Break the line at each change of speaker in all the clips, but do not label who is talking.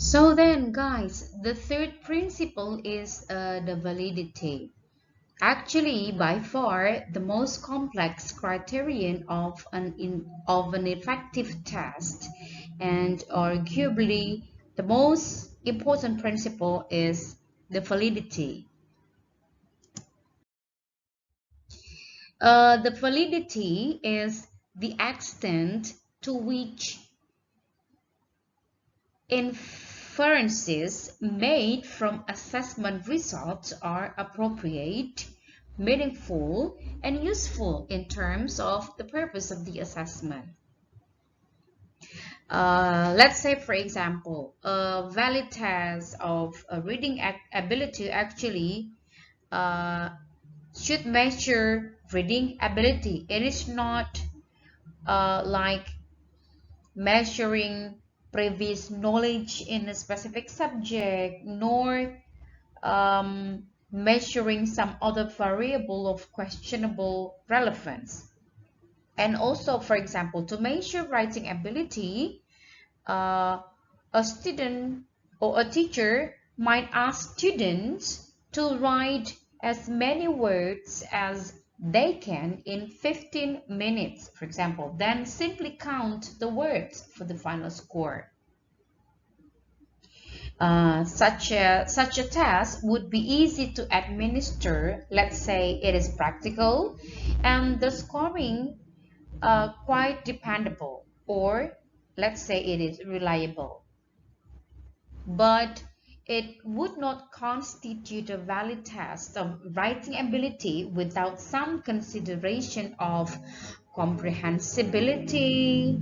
So then, guys, the third principle is the validity. Actually, by far, the most complex criterion of an effective test, and arguably the most important principle, is the validity. The validity is the extent to which inferences made from assessment results are appropriate, meaningful, and useful in terms of the purpose of the assessment. Let's say, for example, a valid test of reading ability actually uh, should measure reading ability. It is not like measuring previous knowledge in a specific subject, nor measuring some other variable of questionable relevance. And also, for example, to measure writing ability, uh, a student or a teacher might ask students to write as many words as they can in 15 minutes, for example, then simply count the words for the final score. Such a test would be easy to administer. Let's say it is practical, and the scoring quite dependable, or let's say it is reliable. But it would not constitute a valid test of writing ability without some consideration of comprehensibility,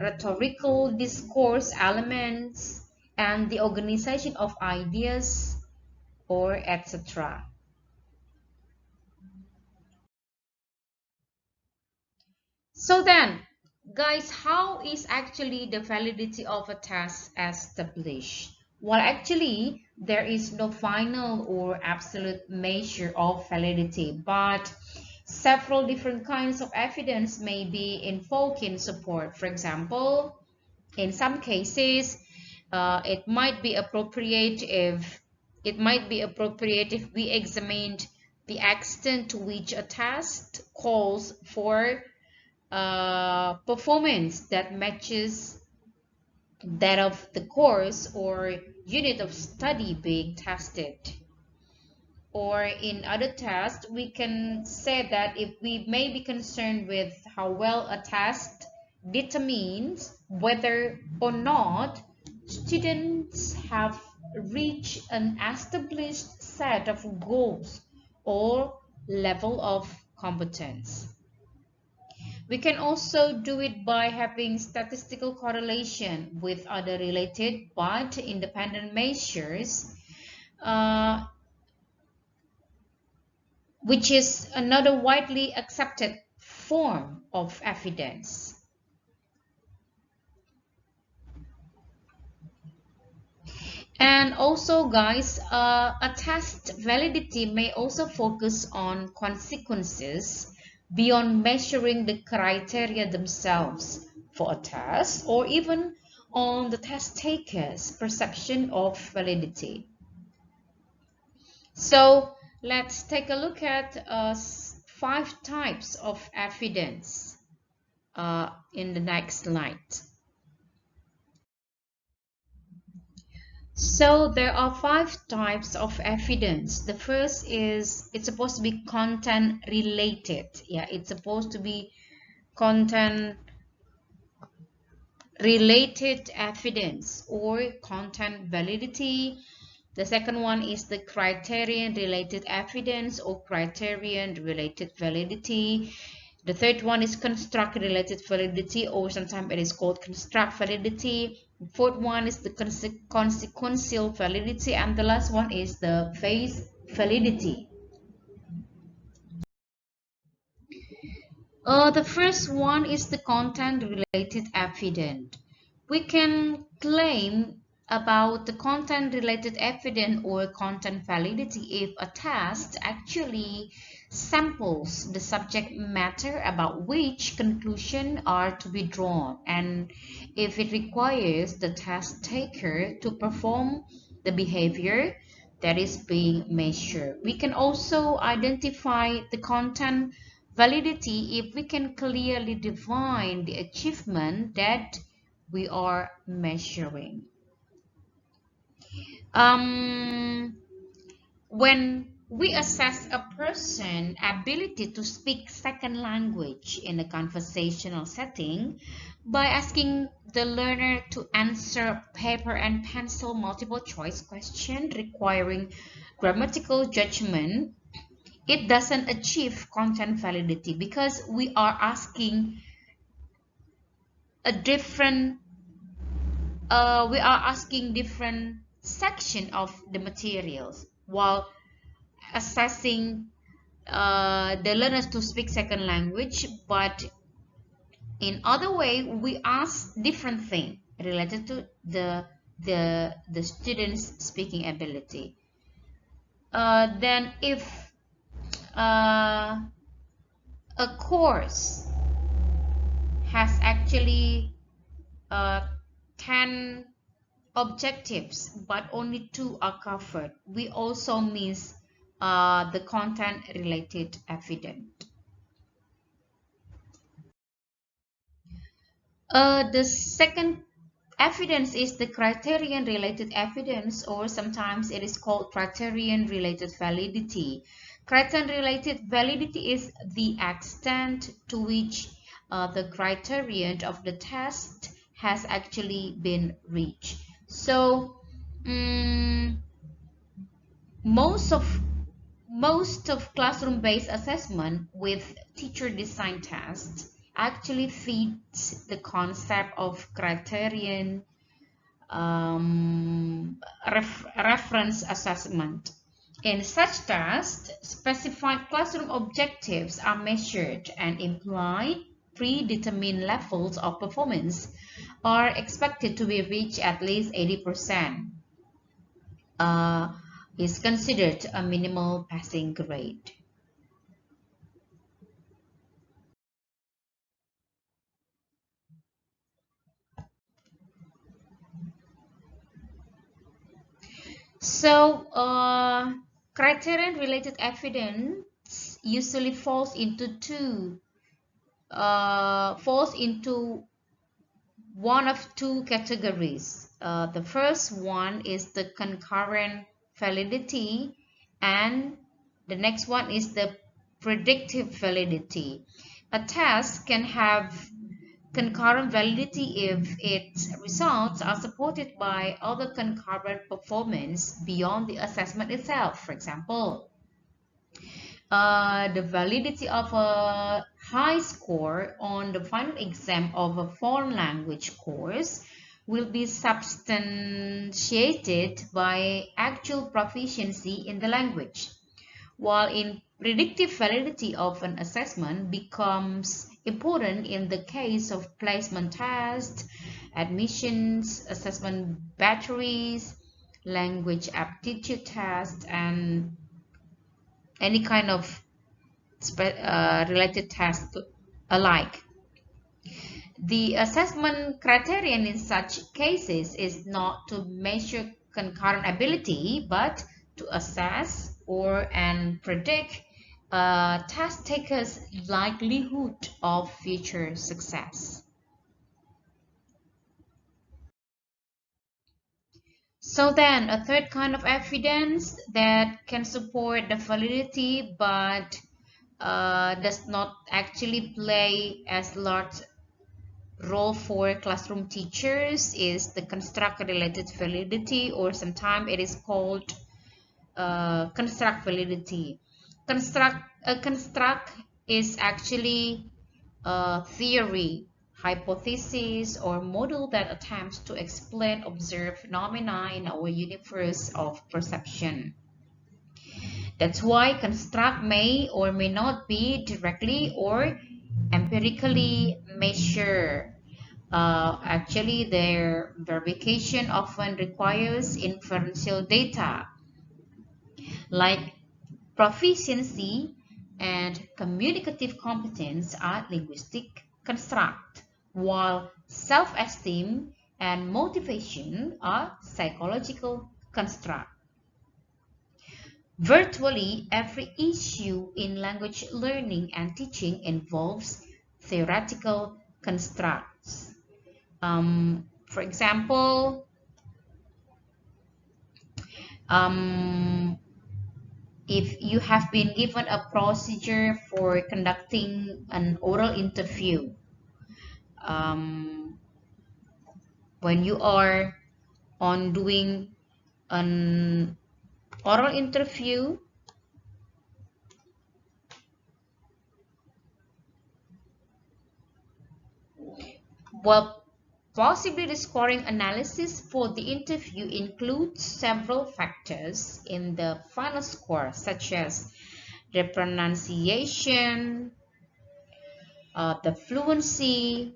rhetorical discourse elements, and the organization of ideas, or etc. So then, guys, how is actually the validity of a test established? Well, actually, there is no final or absolute measure of validity, but several different kinds of evidence may be invoked in support. For example, in some cases, it might be appropriate if we examined the extent to which a test calls for performance that matches that of the course or unit of study being tested. Or in other tests, we can say that if we may be concerned with how well a test determines whether or not students have reached an established set of goals or level of competence. We can also do it by having statistical correlation with other related but independent measures, uh, which is another widely accepted form of evidence. And also, guys, a test validity may also focus on consequences beyond measuring the criteria themselves for a test, or even on the test taker's perception of validity. So let's take a look at 5 types of evidence in the next slide. So there are 5 types of evidence. The first is it's supposed to be content related. Yeah, it's supposed to be content related evidence or content validity. The second one is the criterion-related evidence or criterion-related validity. The third one is construct-related validity, or sometimes it is called construct validity. The fourth one is the consequential validity, and the last one is the phase validity. The first one is the content-related evidence. We can claim about the content-related evidence or content validity if a test actually samples the subject matter about which conclusions are to be drawn, and if it requires the task taker to perform the behavior that is being measured. We can also identify the content validity if we can clearly define the achievement that we are measuring. Um, when we assess a person's ability to speak second language in a conversational setting by asking the learner to answer paper and pencil multiple choice question requiring grammatical judgment, it doesn't achieve content validity because a different we are asking different section of the materials while assessing the learners to speak second language, but in other way we ask different thing related to the students speaking ability. Then if uh, a course has actually uh, 10 objectives but only 2 are covered, we also miss the content related evidence. The second evidence is the criterion-related evidence, or sometimes it is called criterion-related validity. Criterion-related validity is the extent to which the criterion of the test has actually been reached. So, mm most of classroom-based assessment with teacher-designed tests actually feeds the concept of criterion reference assessment. In such tests, specified classroom objectives are measured and implied predetermined levels of performance are expected to be reached at least 80%. Is considered a minimal passing grade. So, criterion-related evidence usually falls into one of two categories. The first one is the concurrent validity, and the next one is the predictive validity. A test can have concurrent validity if its results are supported by other concurrent performance beyond the assessment itself. For example, the validity of a high score on the final exam of a foreign language course will be substantiated by actual proficiency in the language, while in predictive validity of an assessment becomes important in the case of placement tests, admissions, assessment batteries, language aptitude tests, and any kind of related test alike. The assessment criterion in such cases is not to measure concurrent ability, but to assess or and predict a task taker's likelihood of future success. So then, a third kind of evidence that can support the validity but does not actually play as large role for classroom teachers is the construct-related validity, or sometimes it is called construct validity. Construct is actually a theory, hypothesis, or model that attempts to explain observed phenomena in our universe of perception. That's why construct may or may not be directly or empirically measured. Actually, their verification often requires inferential data like proficiency and communicative competence are linguistic constructs, while self-esteem and motivation are psychological constructs. Virtually every issue in language learning and teaching involves theoretical constructs. For example, if you have been given a procedure for conducting an oral interview, um, when you are on doing an oral interview, well, possibly the scoring analysis for the interview includes several factors in the final score, such as the pronunciation, the fluency,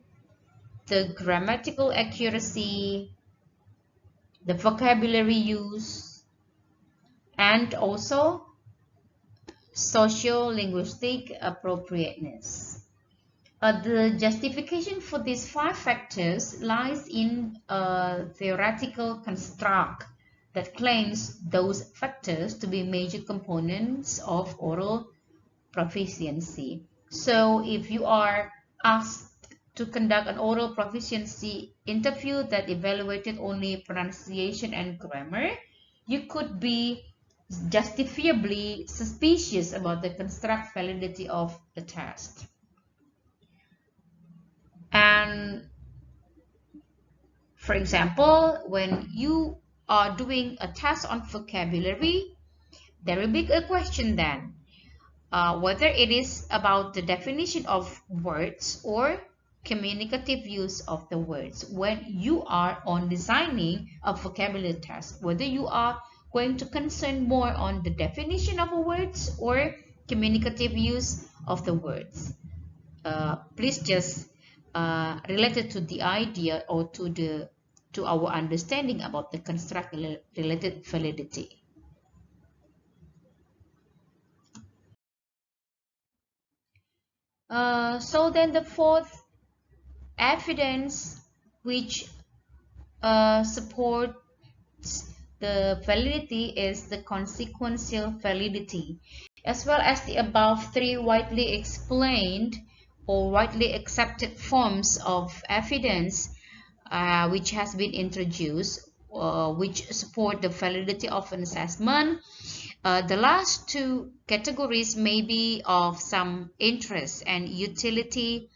the grammatical accuracy, the vocabulary use, and also socio-linguistic appropriateness. The justification for these five factors lies in a theoretical construct that claims those factors to be major components of oral proficiency. So if you are asked to conduct an oral proficiency interview that evaluated only pronunciation and grammar, you could be justifiably suspicious about the construct validity of the test. And for example, when you are doing a test on vocabulary, there will be a question then, whether it is about the definition of words or communicative use of the words. When you are on designing a vocabulary test, whether you are going to concern more on the definition of words or communicative use of the words. Please just relate it to the idea or to our understanding about the construct-related validity. So then the fourth evidence which supports the validity is the consequential validity, as well as the above three widely explained or widely accepted forms of evidence which has been introduced, which support the validity of an assessment. The last two categories may be of some interest and utility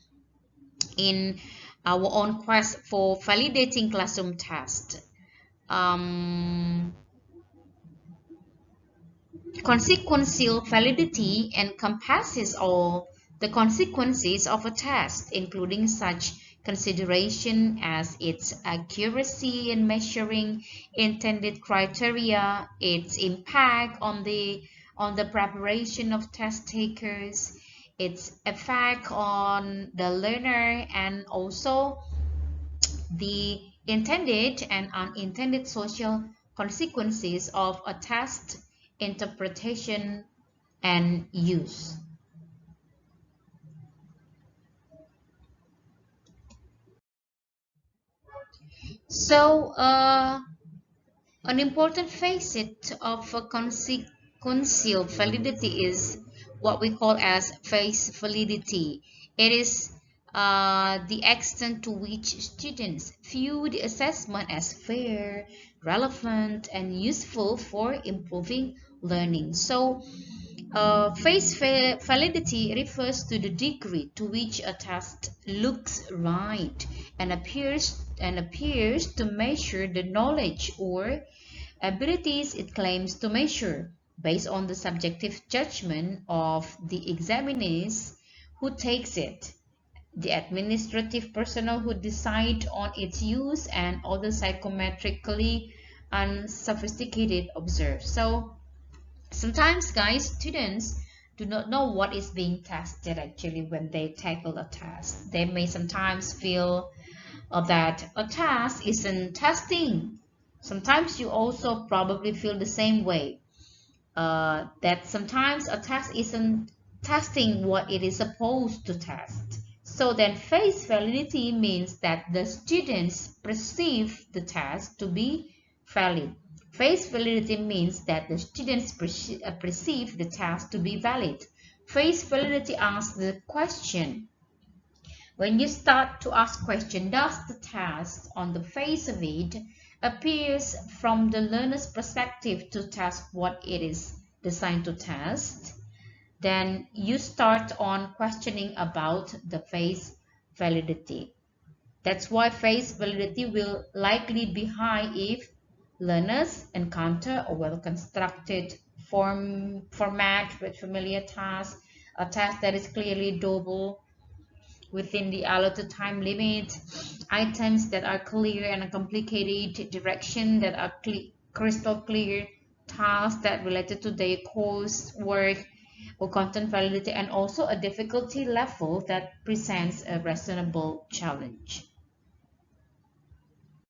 in our own quest for validating classroom tests. Consequential validity encompasses all the consequences of a test, including such consideration as its accuracy in measuring intended criteria, its impact on the preparation of test takers, its effect on the learner, and also the intended and unintended social consequences of a test interpretation and use. So, an important facet of a consequential validity is what we call as face validity. It is the extent to which students view the assessment as fair, relevant, and useful for improving learning. So, face validity refers to the degree to which a test looks right and appears to measure the knowledge or abilities it claims to measure, based on the subjective judgment of the examiners who takes it, the administrative personnel who decide on its use, and other psychometrically unsophisticated observers. So sometimes, guys, students do not know what is being tested actually when they tackle a task. They may sometimes feel that a task isn't testing. Sometimes you also probably feel the same way, that sometimes a task isn't testing what it is supposed to test. So then face validity means that the students perceive the task to be valid. Face validity means that the students perceive the task to be valid. Face validity asks the question. When you start to ask question, does the task on the face of it appears from the learner's perspective to test what it is designed to test? Then you start on questioning about the face validity. That's why face validity will likely be high if learners encounter a well-constructed format with familiar tasks, a task that is clearly doable within the allotted time limit, items that are clear and uncomplicated, direction that are crystal clear, tasks that related to their course work or content validity, and also a difficulty level that presents a reasonable challenge.